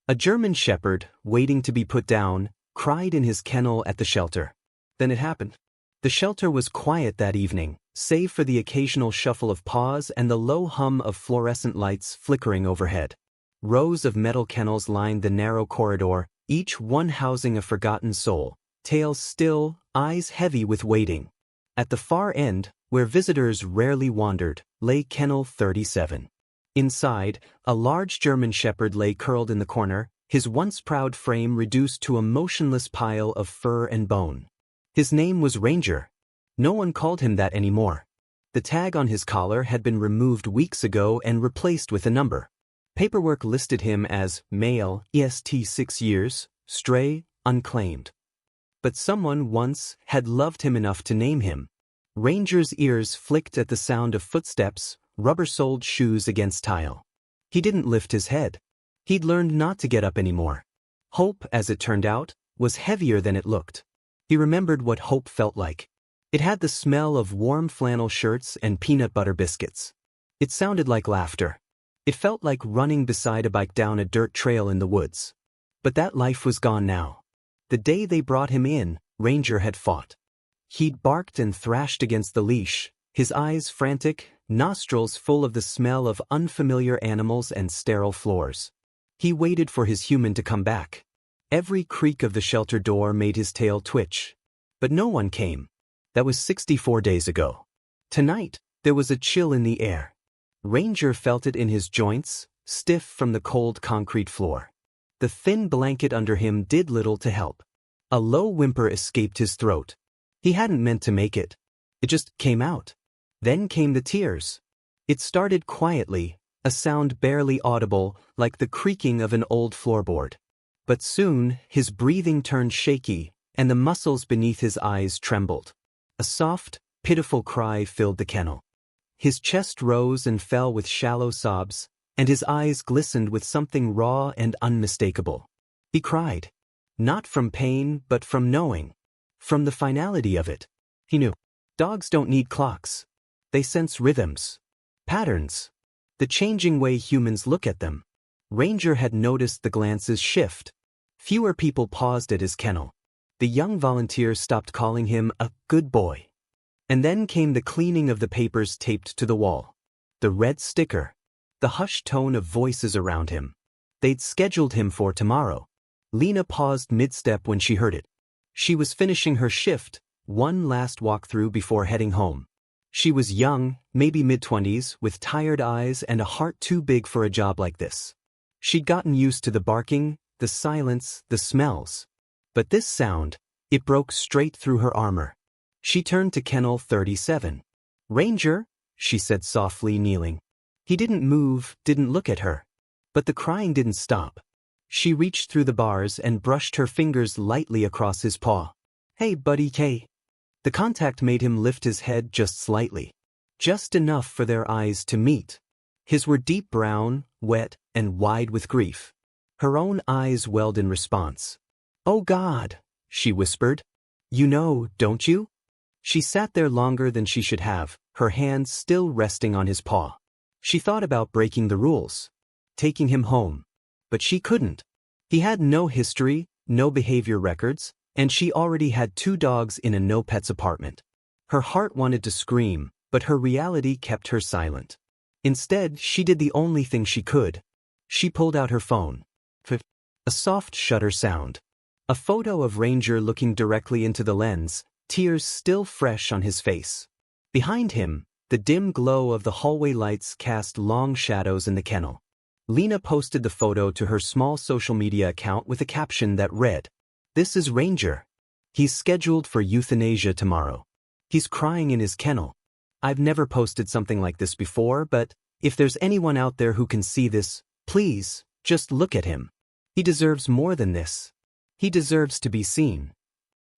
A German shepherd, waiting to be put down, cried in his kennel at the shelter. Then it happened. The shelter was quiet that evening, save for the occasional shuffle of paws and the low hum of fluorescent lights flickering overhead. Rows of metal kennels lined the narrow corridor, each one housing a forgotten soul, tails still, eyes heavy with waiting. At the far end, where visitors rarely wandered, lay Kennel 37. Inside, a large German shepherd lay curled in the corner, his once proud frame reduced to a motionless pile of fur and bone. His name was Ranger. No one called him that anymore. The tag on his collar had been removed weeks ago and replaced with a number. Paperwork listed him as male, EST 6 years, stray, unclaimed. But someone once had loved him enough to name him. Ranger's ears flicked at the sound of footsteps, rubber-soled shoes against tile. He didn't lift his head. He'd learned not to get up anymore. Hope, as it turned out, was heavier than it looked. He remembered what hope felt like. It had the smell of warm flannel shirts and peanut butter biscuits. It sounded like laughter. It felt like running beside a bike down a dirt trail in the woods. But that life was gone now. The day they brought him in, Ranger had fought. He'd barked and thrashed against the leash, his eyes frantic, nostrils full of the smell of unfamiliar animals and sterile floors. He waited for his human to come back. Every creak of the shelter door made his tail twitch. But no one came. That was 64 days ago. Tonight, there was a chill in the air. Ranger felt it in his joints, stiff from the cold concrete floor. The thin blanket under him did little to help. A low whimper escaped his throat. He hadn't meant to make it. It just came out. Then came the tears. It started quietly, a sound barely audible, like the creaking of an old floorboard. But soon, his breathing turned shaky, and the muscles beneath his eyes trembled. A soft, pitiful cry filled the kennel. His chest rose and fell with shallow sobs, and his eyes glistened with something raw and unmistakable. He cried. Not from pain, but from knowing. From the finality of it. He knew. Dogs don't need clocks. They sense rhythms. Patterns. The changing way humans look at them. Ranger had noticed the glances shift. Fewer people paused at his kennel. The young volunteer stopped calling him a good boy. And then came the cleaning of the papers taped to the wall. The red sticker. The hushed tone of voices around him. They'd scheduled him for tomorrow. Lena paused mid-step when she heard it. She was finishing her shift, one last walkthrough before heading home. She was young, maybe mid-20s, with tired eyes and a heart too big for a job like this. She'd gotten used to the barking, the silence, the smells. But this sound, it broke straight through her armor. She turned to Kennel 37. Ranger, she said softly, kneeling. He didn't move, didn't look at her. But the crying didn't stop. She reached through the bars and brushed her fingers lightly across his paw. Hey, buddy K. The contact made him lift his head just slightly. Just enough for their eyes to meet. His were deep brown, wet, and wide with grief. Her own eyes welled in response. Oh God, she whispered. You know, don't you? She sat there longer than she should have, her hands still resting on his paw. She thought about breaking the rules. Taking him home. But she couldn't. He had no history, no behavior records, and she already had 2 dogs in a no-pets apartment. Her heart wanted to scream, but her reality kept her silent. Instead, she did the only thing she could. She pulled out her phone. A soft shutter sound. A photo of Ranger looking directly into the lens, tears still fresh on his face. Behind him, the dim glow of the hallway lights cast long shadows in the kennel. Lena posted the photo to her small social media account with a caption that read, "This is Ranger. He's scheduled for euthanasia tomorrow. He's crying in his kennel. I've never posted something like this before, but if there's anyone out there who can see this, please, just look at him. He deserves more than this. He deserves to be seen."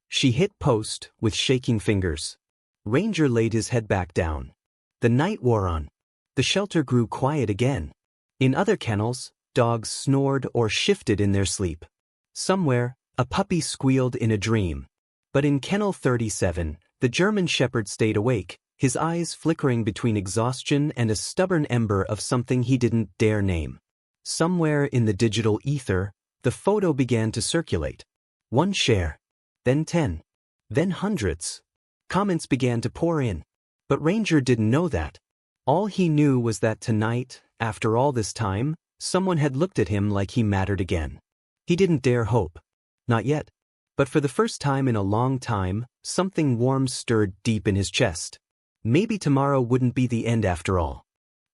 She hit post with shaking fingers. Ranger laid his head back down. The night wore on. The shelter grew quiet again. In other kennels, dogs snored or shifted in their sleep. Somewhere, a puppy squealed in a dream. But in Kennel 37, the German shepherd stayed awake, his eyes flickering between exhaustion and a stubborn ember of something he didn't dare name. Somewhere in the digital ether, The photo began to circulate. One share. Then 10. Then hundreds. Comments began to pour in. But Ranger didn't know that. All he knew was that tonight, after all this time, someone had looked at him like he mattered again. He didn't dare hope. Not yet. But for the first time in a long time, something warm stirred deep in his chest. Maybe tomorrow wouldn't be the end after all.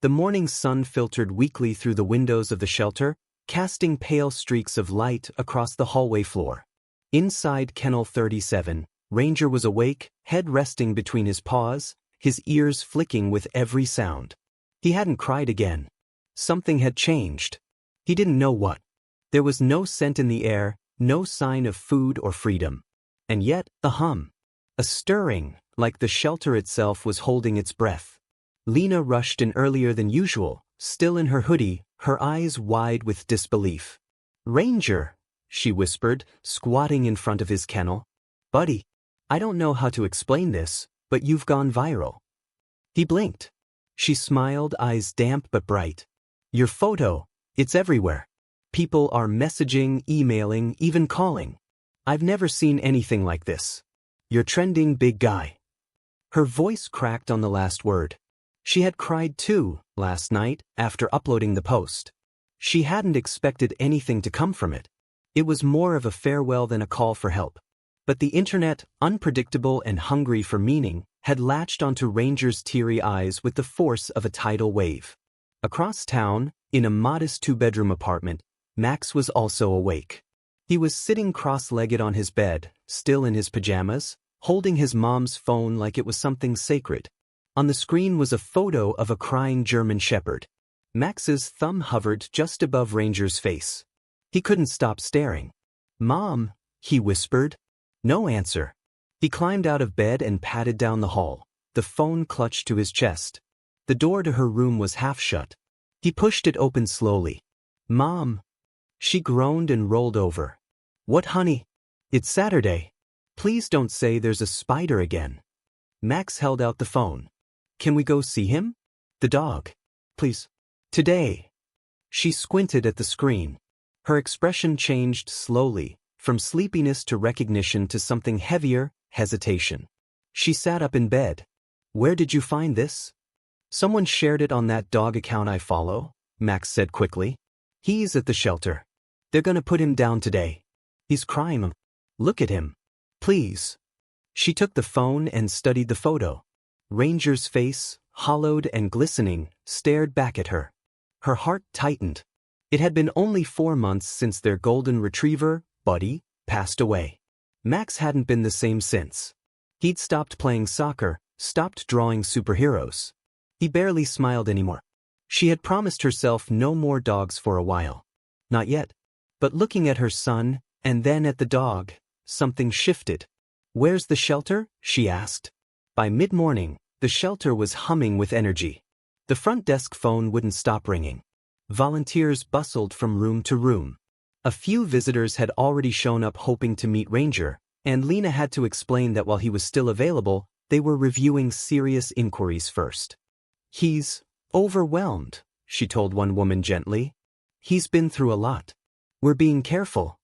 The morning sun filtered weakly through the windows of the shelter, casting pale streaks of light across the hallway floor. Inside Kennel 37, Ranger was awake, head resting between his paws, his ears flicking with every sound. He hadn't cried again. Something had changed. He didn't know what. There was no scent in the air, no sign of food or freedom. And yet, a hum. A stirring, like the shelter itself was holding its breath. Lena rushed in earlier than usual, still in her hoodie, her eyes wide with disbelief. "Ranger," she whispered, squatting in front of his kennel. "Buddy, I don't know how to explain this, but you've gone viral." He blinked. She smiled, eyes damp but bright. "Your photo, it's everywhere. People are messaging, emailing, even calling. I've never seen anything like this. You're trending, big guy." Her voice cracked on the last word. She had cried too, last night, after uploading the post. She hadn't expected anything to come from it. It was more of a farewell than a call for help. But the internet, unpredictable and hungry for meaning, had latched onto Ranger's teary eyes with the force of a tidal wave. Across town, in a modest two-bedroom apartment, Max was also awake. He was sitting cross-legged on his bed, still in his pajamas, holding his mom's phone like it was something sacred. On the screen was a photo of a crying German shepherd. Max's thumb hovered just above Ranger's face. He couldn't stop staring. "Mom," he whispered. No answer. He climbed out of bed and padded down the hall, the phone clutched to his chest. The door to her room was half shut. He pushed it open slowly. "Mom." She groaned and rolled over. "What, honey? It's Saturday. Please don't say there's a spider again." Max held out the phone. "Can we go see him? The dog. Please. Today." She squinted at the screen. Her expression changed slowly, from sleepiness to recognition to something heavier, hesitation. She sat up in bed. "Where did you find this?" "Someone shared it on that dog account I follow," Max said quickly. "He's at the shelter. They're gonna put him down today. He's crying. Look at him. Please." She took the phone and studied the photo. Ranger's face, hollowed and glistening, stared back at her. Her heart tightened. It had been only 4 months since their golden retriever, Buddy, passed away. Max hadn't been the same since. He'd stopped playing soccer, stopped drawing superheroes. He barely smiled anymore. She had promised herself no more dogs for a while. Not yet. But looking at her son, and then at the dog, something shifted. "Where's the shelter?" she asked. By mid-morning, the shelter was humming with energy. The front desk phone wouldn't stop ringing. Volunteers bustled from room to room. A few visitors had already shown up hoping to meet Ranger, and Lena had to explain that while he was still available, they were reviewing serious inquiries first. "He's overwhelmed," she told one woman gently. "He's been through a lot. We're being careful."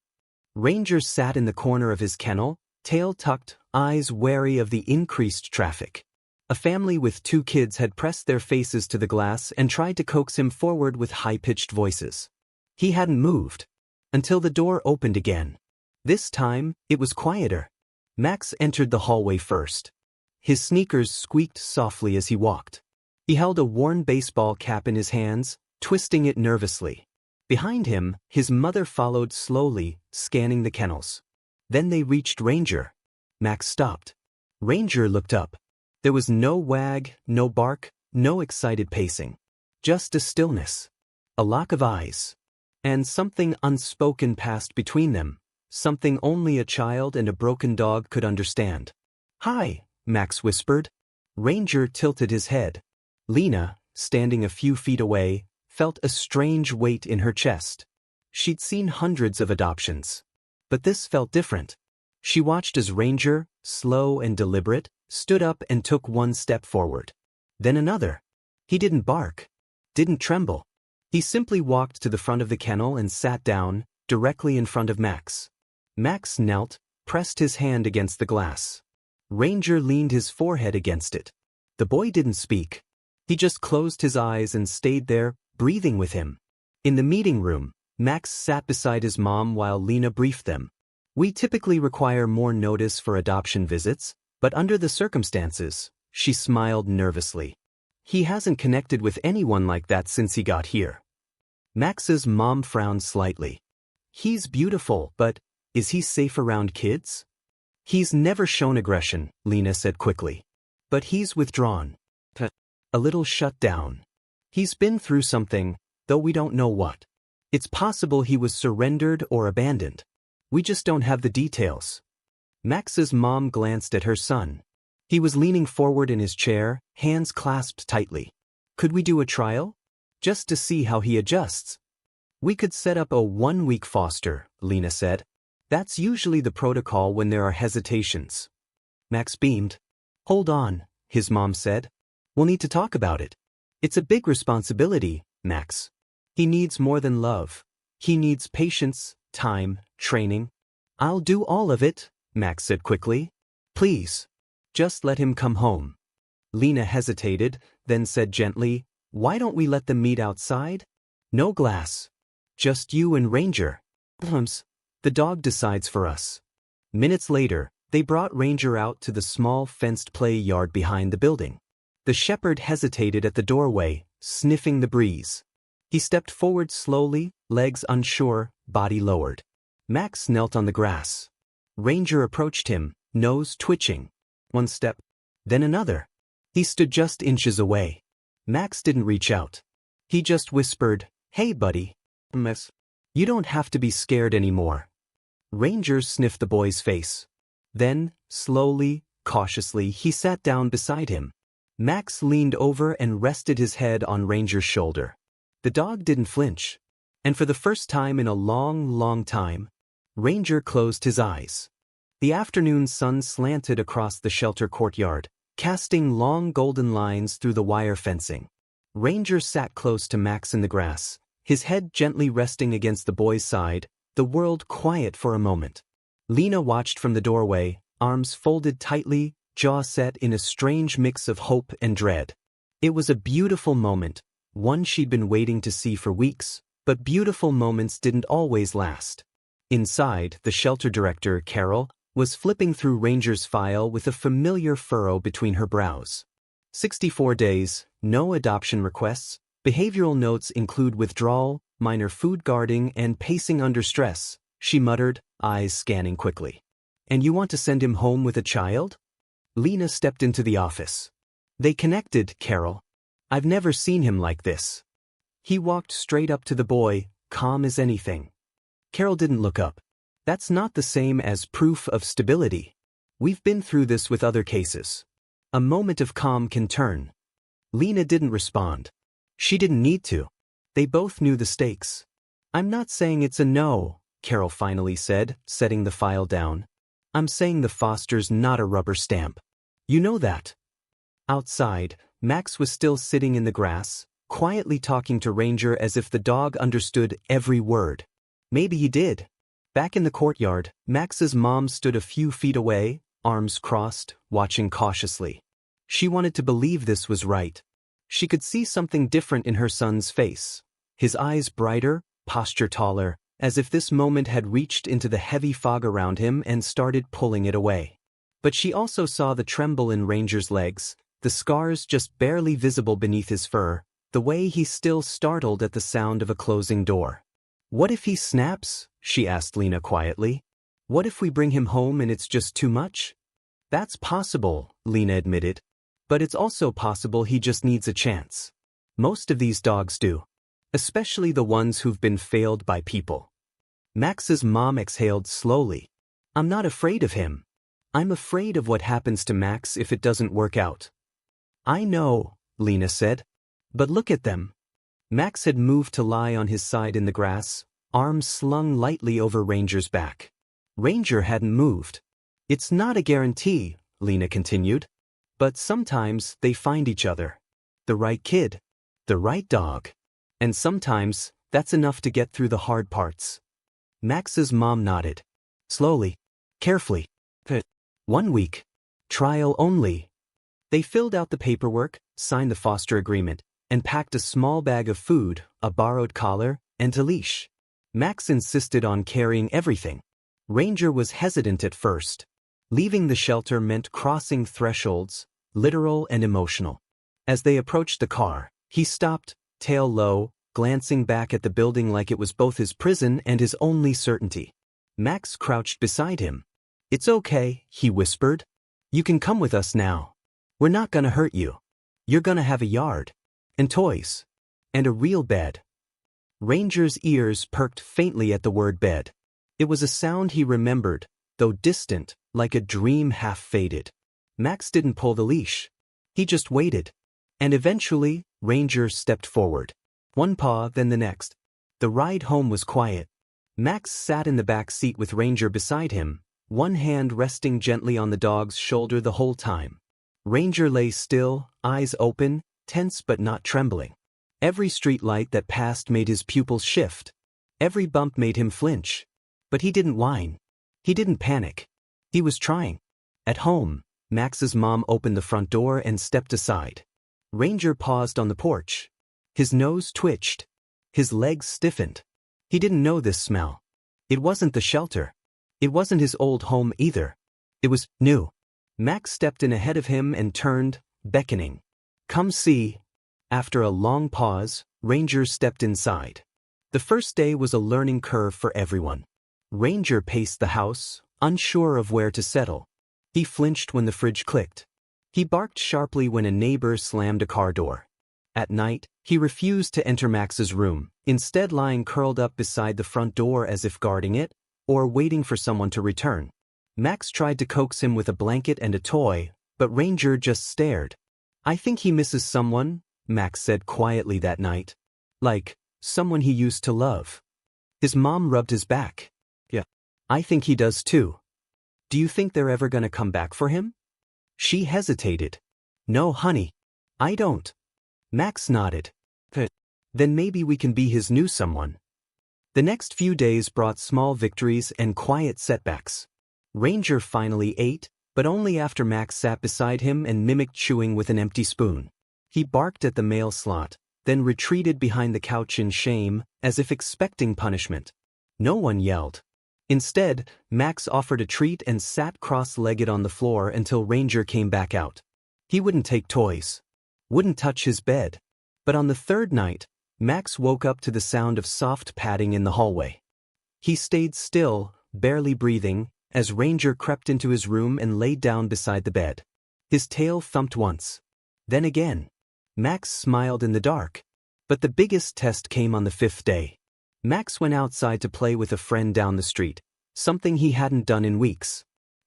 Ranger sat in the corner of his kennel, tail tucked, eyes wary of the increased traffic. A family with 2 kids had pressed their faces to the glass and tried to coax him forward with high-pitched voices. He hadn't moved. Until the door opened again. This time, it was quieter. Max entered the hallway first. His sneakers squeaked softly as he walked. He held a worn baseball cap in his hands, twisting it nervously. Behind him, his mother followed slowly, scanning the kennels. Then they reached Ranger. Max stopped. Ranger looked up. There was no wag, no bark, no excited pacing. Just a stillness. A lock of eyes. And something unspoken passed between them, something only a child and a broken dog could understand. "Hi," Max whispered. Ranger tilted his head. Lena, standing a few feet away, felt a strange weight in her chest. She'd seen hundreds of adoptions. But this felt different. She watched as Ranger, slow and deliberate, stood up and took one step forward. Then another. He didn't bark. Didn't tremble. He simply walked to the front of the kennel and sat down, directly in front of Max. Max knelt, pressed his hand against the glass. Ranger leaned his forehead against it. The boy didn't speak. He just closed his eyes and stayed there, breathing with him. In the meeting room, Max sat beside his mom while Lena briefed them. We typically require more notice for adoption visits, but under the circumstances, she smiled nervously. He hasn't connected with anyone like that since he got here. Max's mom frowned slightly. He's beautiful, but is he safe around kids? He's never shown aggression, Lena said quickly. But he's withdrawn. A little shut down. He's been through something, though we don't know what. It's possible he was surrendered or abandoned. We just don't have the details. Max's mom glanced at her son. He was leaning forward in his chair, hands clasped tightly. Could we do a trial? Just to see how he adjusts. We could set up a 1-week foster, Lena said. That's usually the protocol when there are hesitations. Max beamed. Hold on, his mom said. We'll need to talk about it. It's a big responsibility, Max. He needs more than love. He needs patience, time, training. I'll do all of it, Max said quickly. Please. Just let him come home. Lena hesitated, then said gently, why don't we let them meet outside? No glass. Just you and Ranger. The dog decides for us. Minutes later, they brought Ranger out to the small fenced play yard behind the building. The shepherd hesitated at the doorway, sniffing the breeze. He stepped forward slowly, legs unsure, body lowered. Max knelt on the grass. Ranger approached him, nose twitching. One step, then another. He stood just inches away. Max didn't reach out. He just whispered, hey buddy. Miss. You don't have to be scared anymore. Ranger sniffed the boy's face. Then, slowly, cautiously, he sat down beside him. Max leaned over and rested his head on Ranger's shoulder. The dog didn't flinch. And for the first time in a long, long time, Ranger closed his eyes. The afternoon sun slanted across the shelter courtyard, casting long golden lines through the wire fencing. Ranger sat close to Max in the grass, his head gently resting against the boy's side, the world quiet for a moment. Lena watched from the doorway, arms folded tightly, jaw set in a strange mix of hope and dread. It was a beautiful moment, one she'd been waiting to see for weeks, but beautiful moments didn't always last. Inside, the shelter director, Carol, was flipping through Ranger's file with a familiar furrow between her brows. 64 days, no adoption requests, behavioral notes include withdrawal, minor food guarding, and pacing under stress, she muttered, eyes scanning quickly. And you want to send him home with a child? Lena stepped into the office. They connected, Carol. I've never seen him like this. He walked straight up to the boy, calm as anything. Carol didn't look up. That's not the same as proof of stability. We've been through this with other cases. A moment of calm can turn. Lena didn't respond. She didn't need to. They both knew the stakes. I'm not saying it's a no, Carol finally said, setting the file down. I'm saying the foster's not a rubber stamp. You know that. Outside, Max was still sitting in the grass, quietly talking to Ranger as if the dog understood every word. Maybe he did. Back in the courtyard, Max's mom stood a few feet away, arms crossed, watching cautiously. She wanted to believe this was right. She could see something different in her son's face. His eyes brighter, posture taller, as if this moment had reached into the heavy fog around him and started pulling it away. But she also saw the tremble in Ranger's legs, the scars just barely visible beneath his fur, the way he's still startled at the sound of a closing door. What if he snaps? She asked Lena quietly. What if we bring him home and it's just too much? That's possible, Lena admitted. But it's also possible he just needs a chance. Most of these dogs do. Especially the ones who've been failed by people. Max's mom exhaled slowly. I'm not afraid of him. I'm afraid of what happens to Max if it doesn't work out. I know, Lena said. But look at them. Max had moved to lie on his side in the grass, arms slung lightly over Ranger's back. Ranger hadn't moved. It's not a guarantee, Lena continued. But sometimes they find each other. The right kid. The right dog. And sometimes, that's enough to get through the hard parts. Max's mom nodded. Slowly. Carefully. 1 week. Trial only. They filled out the paperwork, signed the foster agreement, and packed a small bag of food, a borrowed collar, and a leash. Max insisted on carrying everything. Ranger was hesitant at first. Leaving the shelter meant crossing thresholds, literal and emotional. As they approached the car, he stopped, tail low, glancing back at the building like it was both his prison and his only certainty. Max crouched beside him. "It's okay," he whispered. "You can come with us now. We're not gonna hurt you. You're gonna have a yard. And toys. And a real bed." Ranger's ears perked faintly at the word bed. It was a sound he remembered, though distant, like a dream half-faded. Max didn't pull the leash. He just waited. And eventually, Ranger stepped forward. One paw, then the next. The ride home was quiet. Max sat in the back seat with Ranger beside him, one hand resting gently on the dog's shoulder the whole time. Ranger lay still, eyes open, tense but not trembling. Every street light that passed made his pupils shift. Every bump made him flinch. But he didn't whine. He didn't panic. He was trying. At home, Max's mom opened the front door and stepped aside. Ranger paused on the porch. His nose twitched. His legs stiffened. He didn't know this smell. It wasn't the shelter. It wasn't his old home either. It was new. Max stepped in ahead of him and turned, beckoning. "Come see." After a long pause, Ranger stepped inside. The first day was a learning curve for everyone. Ranger paced the house, unsure of where to settle. He flinched when the fridge clicked. He barked sharply when a neighbor slammed a car door. At night, he refused to enter Max's room, instead lying curled up beside the front door as if guarding it, or waiting for someone to return. Max tried to coax him with a blanket and a toy, but Ranger just stared. "I think he misses someone," Max said quietly that night. "Like, someone he used to love." His mom rubbed his back. "Yeah, I think he does too. Do you think they're ever gonna come back for him?" She hesitated. "No, honey. I don't." Max nodded. "Then maybe we can be his new someone." The next few days brought small victories and quiet setbacks. Ranger finally ate, but only after Max sat beside him and mimicked chewing with an empty spoon. He barked at the mail slot, then retreated behind the couch in shame, as if expecting punishment. No one yelled. Instead, Max offered a treat and sat cross-legged on the floor until Ranger came back out. He wouldn't take toys. Wouldn't touch his bed. But on the third night, Max woke up to the sound of soft padding in the hallway. He stayed still, barely breathing, as Ranger crept into his room and laid down beside the bed. His tail thumped once. Then again. Max smiled in the dark. But the biggest test came on the 5th day. Max went outside to play with a friend down the street, something he hadn't done in weeks.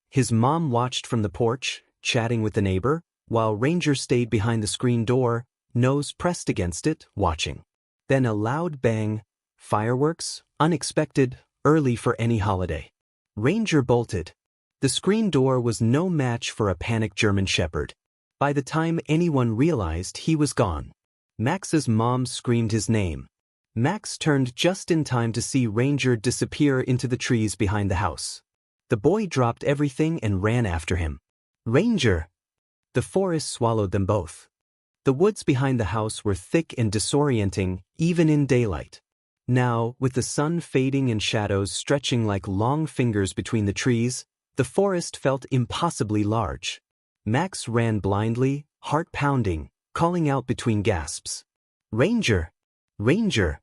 His mom watched from the porch, chatting with the neighbor, while Ranger stayed behind the screen door, nose pressed against it, watching. Then a loud bang. Fireworks, unexpected, early for any holiday. Ranger bolted. The screen door was no match for a panicked German shepherd. By the time anyone realized, he was gone. Max's mom screamed his name. Max turned just in time to see Ranger disappear into the trees behind the house. The boy dropped everything and ran after him. "Ranger!" The forest swallowed them both. The woods behind the house were thick and disorienting, even in daylight. Now, with the sun fading and shadows stretching like long fingers between the trees, the forest felt impossibly large. Max ran blindly, heart pounding, calling out between gasps. "Ranger! Ranger!"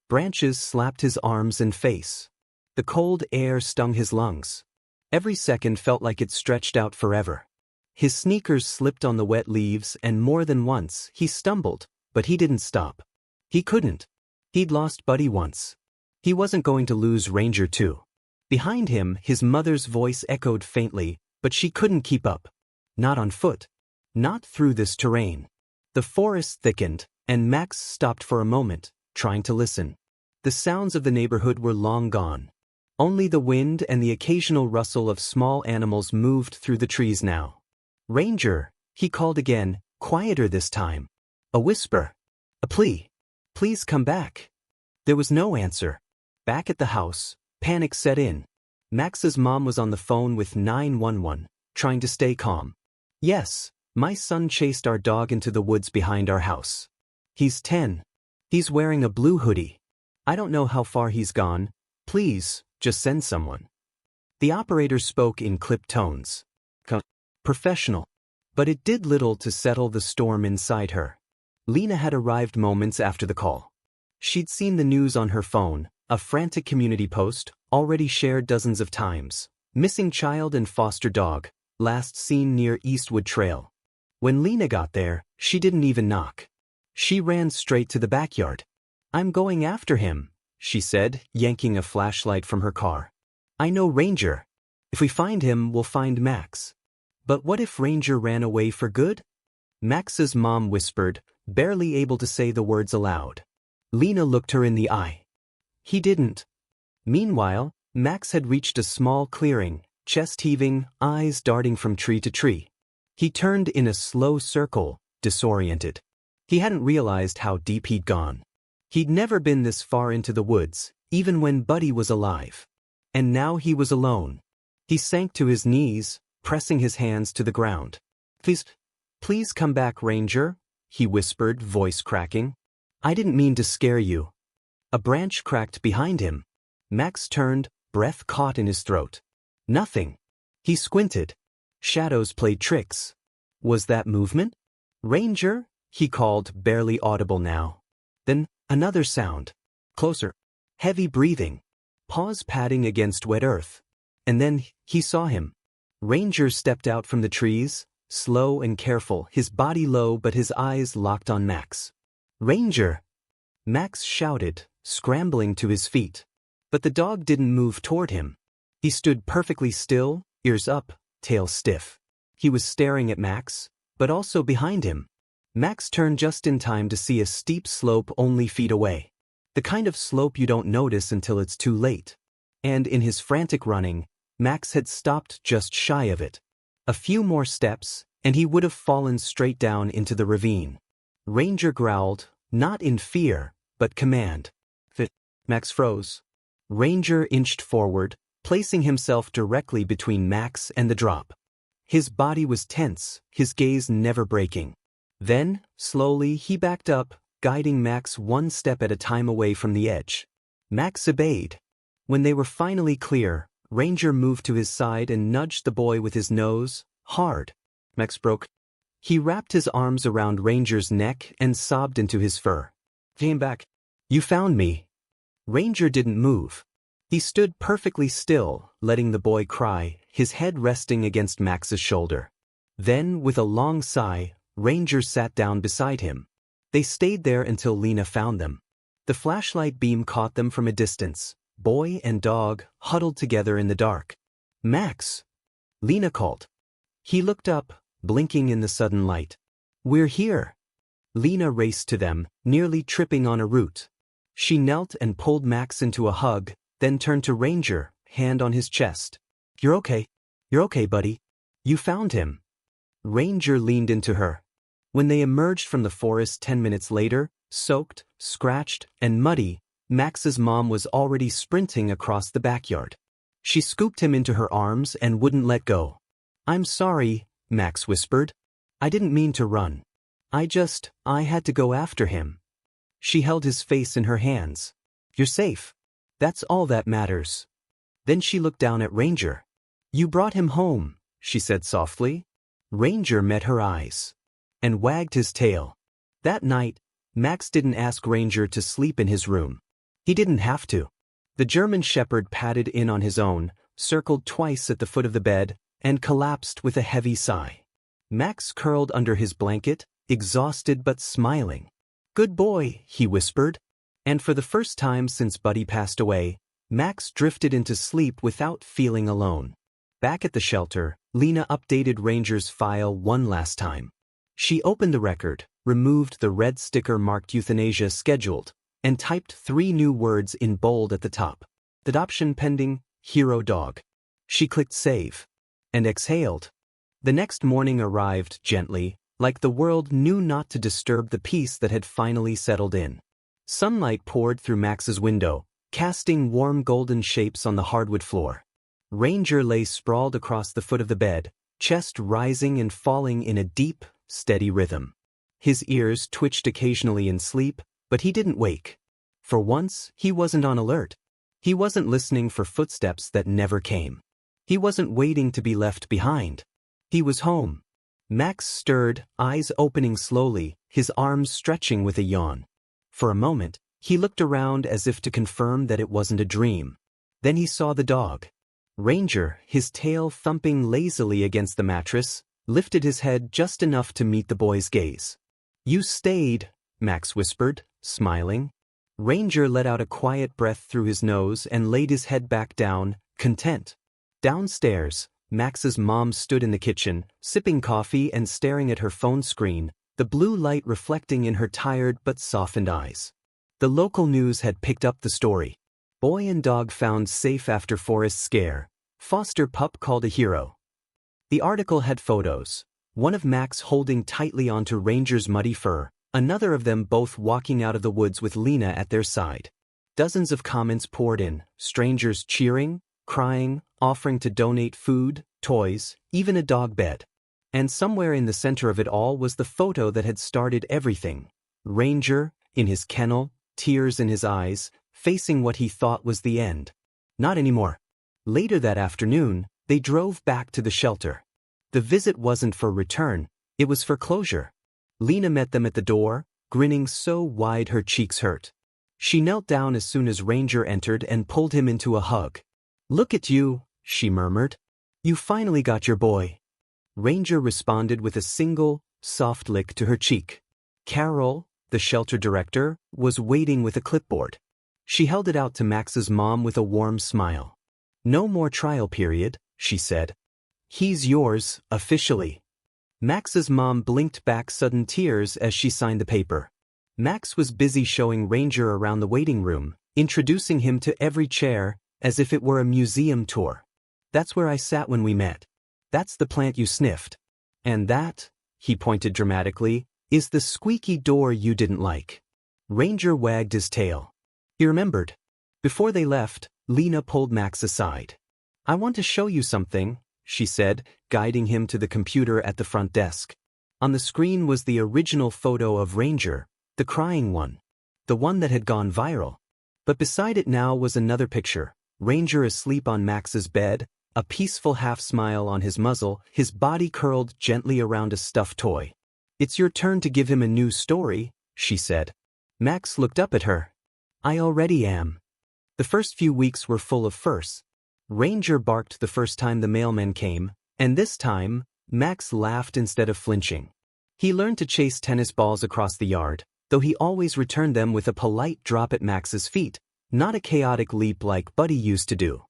Branches slapped his arms and face. The cold air stung his lungs. Every second felt like it stretched out forever. His sneakers slipped on the wet leaves, and more than once he stumbled, but he didn't stop. He couldn't. He'd lost Buddy once. He wasn't going to lose Ranger too. Behind him, his mother's voice echoed faintly, but she couldn't keep up. Not on foot. Not through this terrain. The forest thickened, and Max stopped for a moment, trying to listen. The sounds of the neighborhood were long gone. Only the wind and the occasional rustle of small animals moved through the trees now. "Ranger," he called again, quieter this time. A whisper. A plea. "Please come back." There was no answer. Back at the house, Panic set in. Max's mom was on the phone with 911, trying to stay calm. Yes, my son chased our dog into the woods behind our house. He's 10. He's wearing a blue hoodie. I don't know how far he's gone. Please, just send someone. The operator spoke in clipped tones. Professional. But it did little to settle the storm inside her. Lena had arrived moments after the call. She'd seen the news on her phone, a frantic community post, already shared dozens of times. Missing child and foster dog, last seen near Eastwood Trail. When Lena got there, she didn't even knock. She ran straight to the backyard. I'm going after him, she said, yanking a flashlight from her car. I know Ranger. If we find him, we'll find Max. But what if Ranger ran away for good? Max's mom whispered, barely able to say the words aloud. Lena looked her in the eye. He didn't. Meanwhile, Max had reached a small clearing, chest heaving, eyes darting from tree to tree. He turned in a slow circle, disoriented. He hadn't realized how deep he'd gone. He'd never been this far into the woods, even when Buddy was alive. And now he was alone. He sank to his knees, pressing his hands to the ground. Please come back, Ranger, he whispered, voice cracking. I didn't mean to scare you. A branch cracked behind him. Max turned, breath caught in his throat. Nothing. He squinted. Shadows played tricks. Was that movement? Ranger, he called, barely audible now. Then, another sound. Closer. Heavy breathing. Paws padding against wet earth. And then, he saw him. Ranger stepped out from the trees, slow and careful, his body low but his eyes locked on Max. Ranger! Max shouted, scrambling to his feet. But the dog didn't move toward him. He stood perfectly still, ears up, tail stiff. He was staring at Max, but also behind him. Max turned just in time to see a steep slope only feet away. The kind of slope you don't notice until it's too late. And in his frantic running, Max had stopped just shy of it. A few more steps, and he would have fallen straight down into the ravine. Ranger growled, not in fear, but command. Max froze. Ranger inched forward, placing himself directly between Max and the drop. His body was tense, his gaze never breaking. Then, slowly, he backed up, guiding Max one step at a time away from the edge. Max obeyed. When they were finally clear, Ranger moved to his side and nudged the boy with his nose, hard. Max broke. He wrapped his arms around Ranger's neck and sobbed into his fur. Came back. You found me. Ranger didn't move. He stood perfectly still, letting the boy cry, his head resting against Max's shoulder. Then, with a long sigh, Ranger sat down beside him. They stayed there until Lena found them. The flashlight beam caught them from a distance, boy and dog huddled together in the dark. Max! Lena called. He looked up, blinking in the sudden light. We're here. Lena raced to them, nearly tripping on a root. She knelt and pulled Max into a hug, then turned to Ranger, hand on his chest. You're okay. You're okay, buddy. You found him. Ranger leaned into her. When they emerged from the forest 10 minutes later, soaked, scratched, and muddy, Max's mom was already sprinting across the backyard. She scooped him into her arms and wouldn't let go. I'm sorry, Max whispered. I didn't mean to run. I had to go after him. She held his face in her hands. You're safe. That's all that matters. Then she looked down at Ranger. You brought him home, she said softly. Ranger met her eyes and wagged his tail. That night, Max didn't ask Ranger to sleep in his room. He didn't have to. The German Shepherd padded in on his own, circled twice at the foot of the bed, and collapsed with a heavy sigh. Max curled under his blanket, exhausted but smiling. Good boy, he whispered. And for the first time since Buddy passed away, Max drifted into sleep without feeling alone. Back at the shelter, Lena updated Ranger's file one last time. She opened the record, removed the red sticker marked euthanasia scheduled, and typed 3 new words in bold at the top. Adoption pending, hero dog. She clicked save. And exhaled. The next morning arrived gently, like the world knew not to disturb the peace that had finally settled in. Sunlight poured through Max's window, casting warm golden shapes on the hardwood floor. Ranger lay sprawled across the foot of the bed, chest rising and falling in a deep, steady rhythm. His ears twitched occasionally in sleep, but he didn't wake. For once, he wasn't on alert. He wasn't listening for footsteps that never came. He wasn't waiting to be left behind. He was home. Max stirred, eyes opening slowly, his arms stretching with a yawn. For a moment, he looked around as if to confirm that it wasn't a dream. Then he saw the dog. Ranger, his tail thumping lazily against the mattress, lifted his head just enough to meet the boy's gaze. "You stayed," Max whispered, smiling. Ranger let out a quiet breath through his nose and laid his head back down, content. Downstairs, Max's mom stood in the kitchen, sipping coffee and staring at her phone screen, the blue light reflecting in her tired but softened eyes. The local news had picked up the story. Boy and dog found safe after forest scare. Foster pup called a hero. The article had photos. One of Max holding tightly onto Ranger's muddy fur, another of them both walking out of the woods with Lena at their side. Dozens of comments poured in, strangers cheering, crying, offering to donate food, toys, even a dog bed. And somewhere in the center of it all was the photo that had started everything. Ranger, in his kennel, tears in his eyes, facing what he thought was the end. Not anymore. Later that afternoon, they drove back to the shelter. The visit wasn't for return, it was for closure. Lena met them at the door, grinning so wide her cheeks hurt. She knelt down as soon as Ranger entered and pulled him into a hug. "Look at you," she murmured. "You finally got your boy." Ranger responded with a single, soft lick to her cheek. Carol, the shelter director, was waiting with a clipboard. She held it out to Max's mom with a warm smile. "No more trial period," she said. "He's yours, officially." Max's mom blinked back sudden tears as she signed the paper. Max was busy showing Ranger around the waiting room, introducing him to every chair, as if it were a museum tour. "That's where I sat when we met. That's the plant you sniffed. And that," he pointed dramatically, "is the squeaky door you didn't like." Ranger wagged his tail. He remembered. Before they left, Lena pulled Max aside. "I want to show you something," she said, guiding him to the computer at the front desk. On the screen was the original photo of Ranger, the crying one. The one that had gone viral. But beside it now was another picture, Ranger asleep on Max's bed, a peaceful half-smile on his muzzle, his body curled gently around a stuffed toy. "It's your turn to give him a new story," she said. Max looked up at her. "I already am." The first few weeks were full of firsts. Ranger barked the first time the mailman came, and this time, Max laughed instead of flinching. He learned to chase tennis balls across the yard, though he always returned them with a polite drop at Max's feet, not a chaotic leap like Buddy used to do.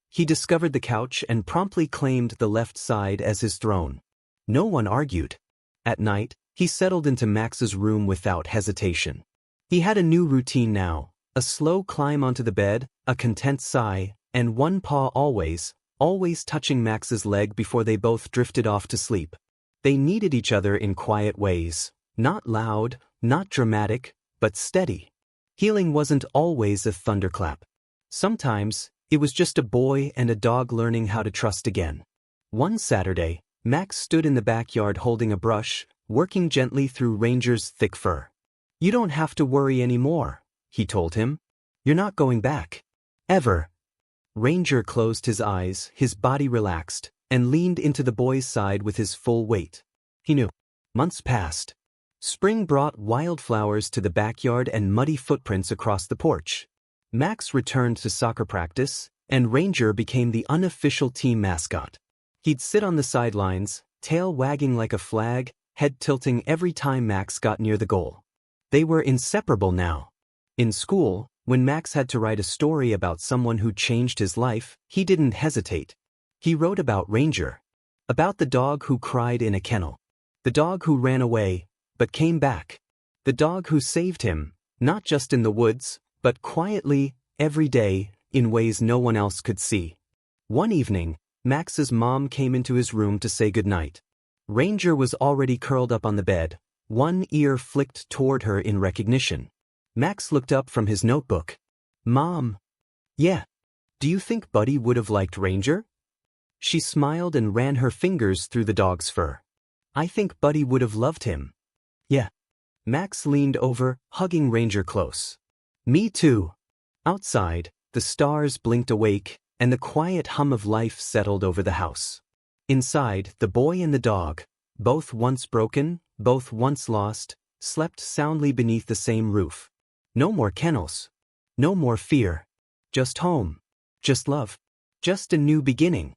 He discovered the couch and promptly claimed the left side as his throne. No one argued. At night, he settled into Max's room without hesitation. He had a new routine now, a slow climb onto the bed, a content sigh, and one paw always touching Max's leg before they both drifted off to sleep. They needed each other in quiet ways, not loud, not dramatic, but steady. Healing wasn't always a thunderclap. Sometimes, it was just a boy and a dog learning how to trust again. One Saturday, Max stood in the backyard holding a brush, working gently through Ranger's thick fur. "You don't have to worry anymore," he told him. "You're not going back. Ever." Ranger closed his eyes, his body relaxed, and leaned into the boy's side with his full weight. He knew. Months passed. Spring brought wildflowers to the backyard and muddy footprints across the porch. Max returned to soccer practice, and Ranger became the unofficial team mascot. He'd sit on the sidelines, tail wagging like a flag, head tilting every time Max got near the goal. They were inseparable now. In school, when Max had to write a story about someone who changed his life, he didn't hesitate. He wrote about Ranger. About the dog who cried in a kennel. The dog who ran away, but came back. The dog who saved him, not just in the woods, but quietly, every day, in ways no one else could see. One evening, Max's mom came into his room to say goodnight. Ranger was already curled up on the bed, one ear flicked toward her in recognition. Max looked up from his notebook. "Mom," Yeah. Do you think Buddy would have liked Ranger? She smiled and ran her fingers through the dog's fur. I think Buddy would have loved him. Yeah. Max leaned over, hugging Ranger close. Me too. Outside, the stars blinked awake, and the quiet hum of life settled over the house. Inside, the boy and the dog, both once broken, both once lost, slept soundly beneath the same roof. No more kennels. No more fear. Just home. Just love. Just a new beginning.